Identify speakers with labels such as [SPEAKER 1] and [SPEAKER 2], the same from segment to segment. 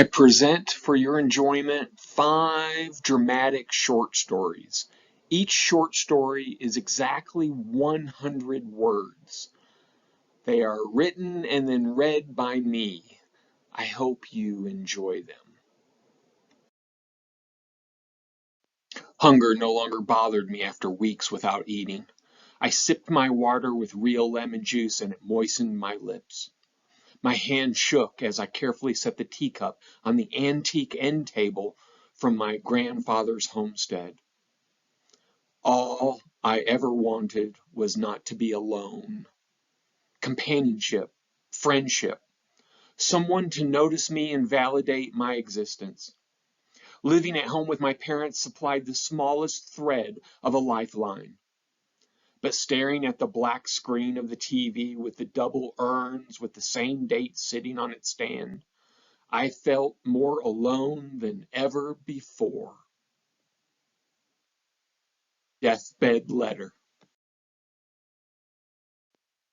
[SPEAKER 1] I present for your enjoyment 5 dramatic short stories. Each short story is exactly 100 words. They are written and then read by me. I hope you enjoy them. Hunger no longer bothered me after weeks without eating. I sipped my water with real lemon juice and it moistened my lips. My hand shook as I carefully set the teacup on the antique end table from my grandfather's homestead. All I ever wanted was not to be alone. Companionship, friendship, someone to notice me and validate my existence. Living at home with my parents supplied the smallest thread of a lifeline. But staring at the black screen of the TV with the double urns with the same date sitting on its stand, I felt more alone than ever before. Deathbed letter.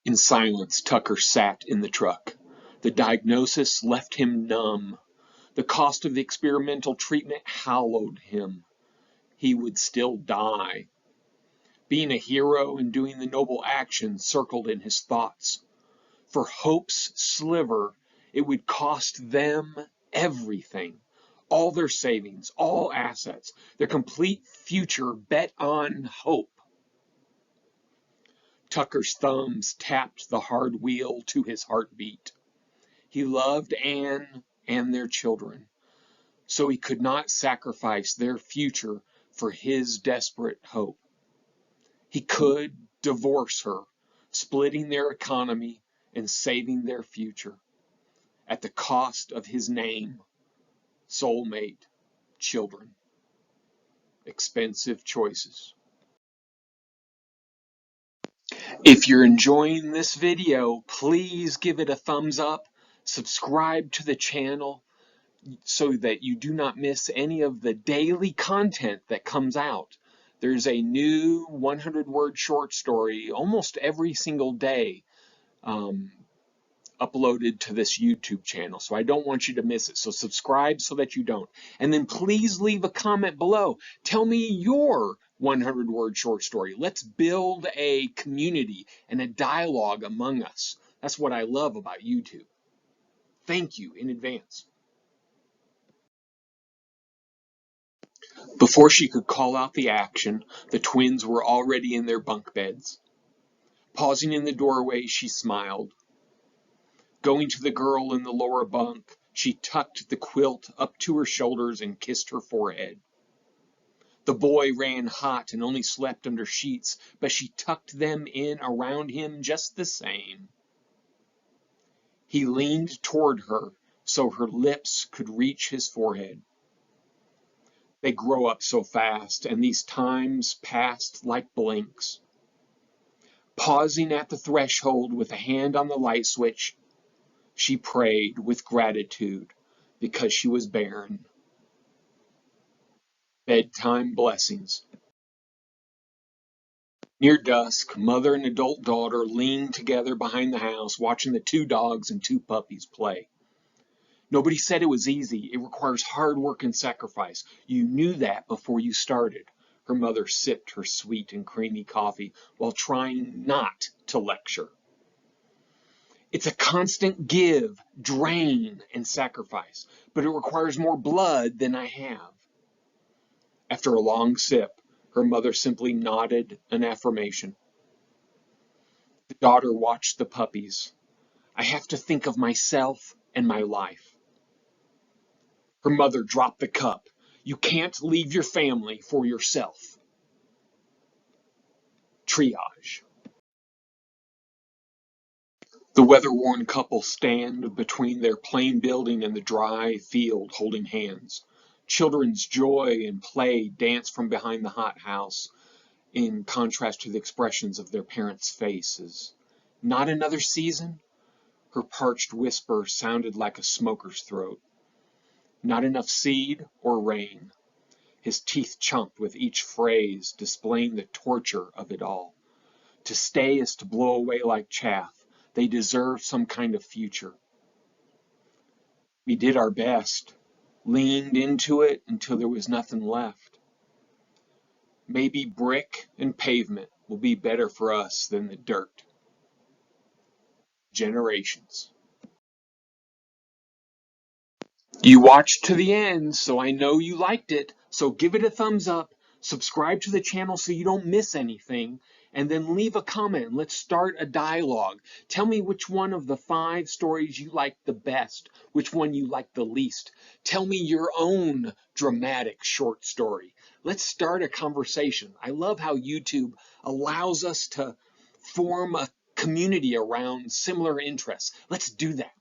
[SPEAKER 1] In silence, Tucker sat in the truck. The diagnosis left him numb. The cost of the experimental treatment hollowed him. He would still die. Being a hero and doing the noble action circled in his thoughts. For Hope's sliver, it would cost them everything. All their savings, all assets, their complete future bet on Hope. Tucker's thumbs tapped the hard wheel to his heartbeat. He loved Anne and their children, so he could not sacrifice their future for his desperate hope. He could divorce her, splitting their economy and saving their future, at the cost of his name, soulmate, children. Expensive choices. If you're enjoying this video, please give it a thumbs up, subscribe to the channel so that you do not miss any of the daily content that comes out. There's a new 100-word short story almost every single day uploaded to this YouTube channel, so I don't want you to miss it. So subscribe so that you don't. And then please leave a comment below. Tell me your 100-word short story. Let's build a community and a dialogue among us. That's what I love about YouTube. Thank you in advance. Before she could call out the action, the twins were already in their bunk beds. Pausing in the doorway, she smiled. Going to the girl in the lower bunk, she tucked the quilt up to her shoulders and kissed her forehead. The boy ran hot and only slept under sheets, but she tucked them in around him just the same. He leaned toward her so her lips could reach his forehead. They grow up so fast, and these times passed like blinks. Pausing at the threshold with a hand on the light switch, she prayed with gratitude because she was barren. Bedtime blessings. Near dusk, mother and adult daughter leaned together behind the house, watching the 2 dogs and 2 puppies play. Nobody said it was easy. It requires hard work and sacrifice. You knew that before you started. Her mother sipped her sweet and creamy coffee while trying not to lecture. It's a constant give, drain, and sacrifice, but it requires more blood than I have. After a long sip, her mother simply nodded an affirmation. The daughter watched the puppies. I have to think of myself and my life. Her mother dropped the cup. You can't leave your family for yourself. Triage. The weather-worn couple stand between their plain building and the dry field holding hands. Children's joy and play dance from behind the hot house in contrast to the expressions of their parents' faces. Not another season? Her parched whisper sounded like a smoker's throat. Not enough seed or rain. His teeth chomped with each phrase, displaying the torture of it all. To stay is to blow away like chaff. They deserve some kind of future. We did our best. leaned into it until there was nothing left. Maybe brick and pavement will be better for us than the dirt. Generations. You watched to the end, so I know you liked it. So give it a thumbs up, subscribe to the channel so you don't miss anything, and then leave a comment. Let's start a dialogue. Tell me which one of the 5 stories you liked the best, which one you liked the least. Tell me your own dramatic short story. Let's start a conversation. I love how YouTube allows us to form a community around similar interests. Let's do that.